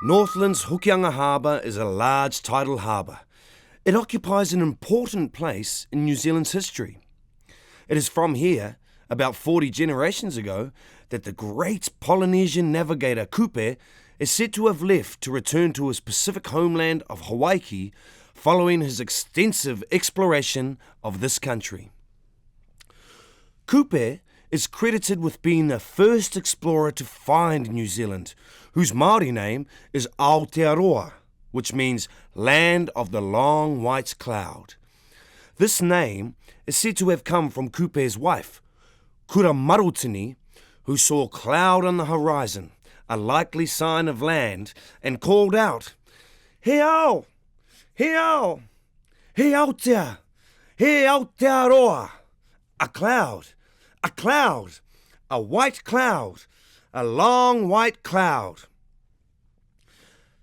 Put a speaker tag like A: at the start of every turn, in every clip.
A: Northland's Hokianga Harbour is a large tidal harbour. It occupies an important place in New Zealand's history. It is from here, about 40 generations ago, that the great Polynesian navigator Kupe is said to have left to return to his Pacific homeland of Hawaiki following his extensive exploration of this country. Kupe is credited with being the first explorer to find New Zealand, whose Māori name is Āraiteuru, which means land of the long white cloud. This name is said to have come from Kupe's wife, Kura Marutini, who saw cloud on the horizon, a likely sign of land, and called out, "He ao! He ao! He Aotea! He Aotearoa!" A cloud! A cloud! A white cloud! A long white cloud!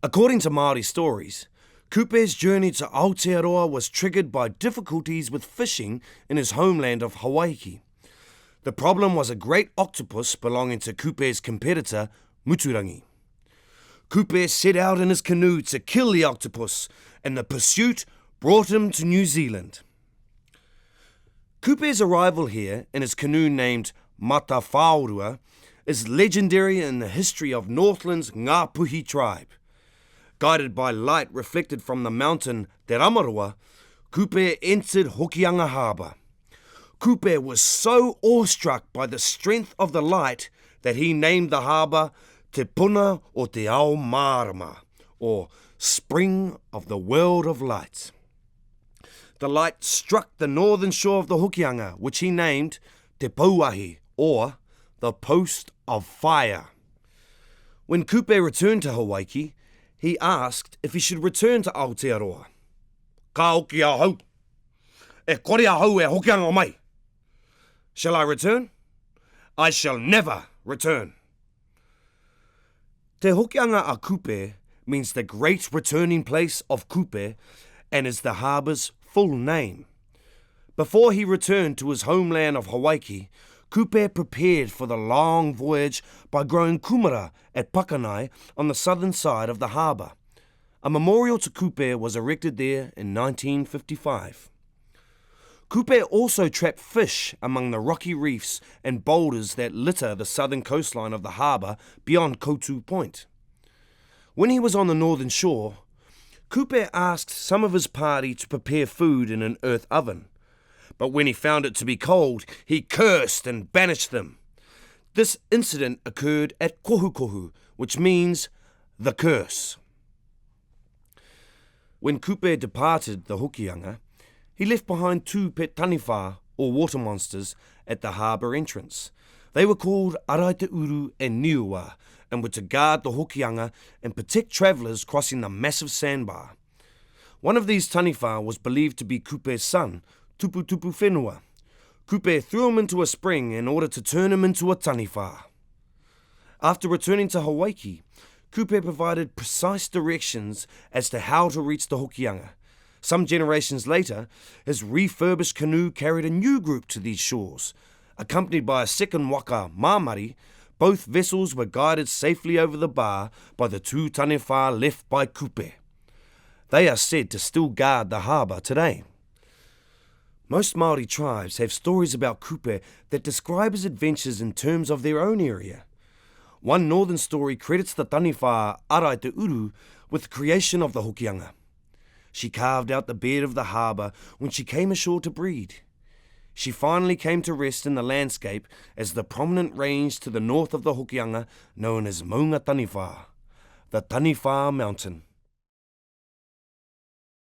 A: According to Māori stories, Kupe's journey to Aotearoa was triggered by difficulties with fishing in his homeland of Hawaiki. The problem was a great octopus belonging to Kupe's competitor, Muturangi. Kupe set out in his canoe to kill the octopus, and the pursuit brought him to New Zealand. Kupe's arrival here in his canoe named Matawhaorua is legendary in the history of Northland's Ngāpuhi tribe. Guided by light reflected from the mountain Te Ramarua, Kupe entered Hokianga Harbour. Kupe was so awestruck by the strength of the light that he named the harbour Te Puna o Te Ao Marama, or Spring of the World of Light. The light struck the northern shore of the Hokianga, which he named Te Pauahi, or the Post of Fire. When Kupe returned to Hawaiki, he asked if he should return to Aotearoa. "Ka hoki a hau. E kore a hau e Hokianga mai. Shall I return? I shall never return." Te Hokianga a Kupe means the great returning place of Kupe and is the harbour's full name. Before he returned to his homeland of Hawaiki, Kupe prepared for the long voyage by growing kumara at Pakanai on the southern side of the harbour. A memorial to Kupe was erected there in 1955. Kupe also trapped fish among the rocky reefs and boulders that litter the southern coastline of the harbour beyond Koutu Point. When he was on the northern shore, Kupe asked some of his party to prepare food in an earth oven. But when he found it to be cold, he cursed and banished them. This incident occurred at Kohukohu, which means the curse. When Kupe departed the Hokianga, he left behind two pet Taniwha, or water monsters, at the harbour entrance. They were called Āraiteuru and Taniwha, and were to guard the Hokianga and protect travellers crossing the massive sandbar. One of these Taniwha was believed to be Kupe's son, Tuputupu Whenua. Kupe threw him into a spring in order to turn him into a Taniwha. After returning to Hawaiki, Kupe provided precise directions as to how to reach the Hokianga. Some generations later, his refurbished canoe carried a new group to these shores. Accompanied by a second waka mamari, both vessels were guided safely over the bar by the two Taniwha left by Kupe. They are said to still guard the harbour today. Most Māori tribes have stories about Kupe that describe his adventures in terms of their own area. One northern story credits the Taniwha Āraiteuru with the creation of the Hokianga. She carved out the bed of the harbour when she came ashore to breed. She finally came to rest in the landscape as the prominent range to the north of the Hokianga known as Maunga Taniwha, the Taniwha Mountain.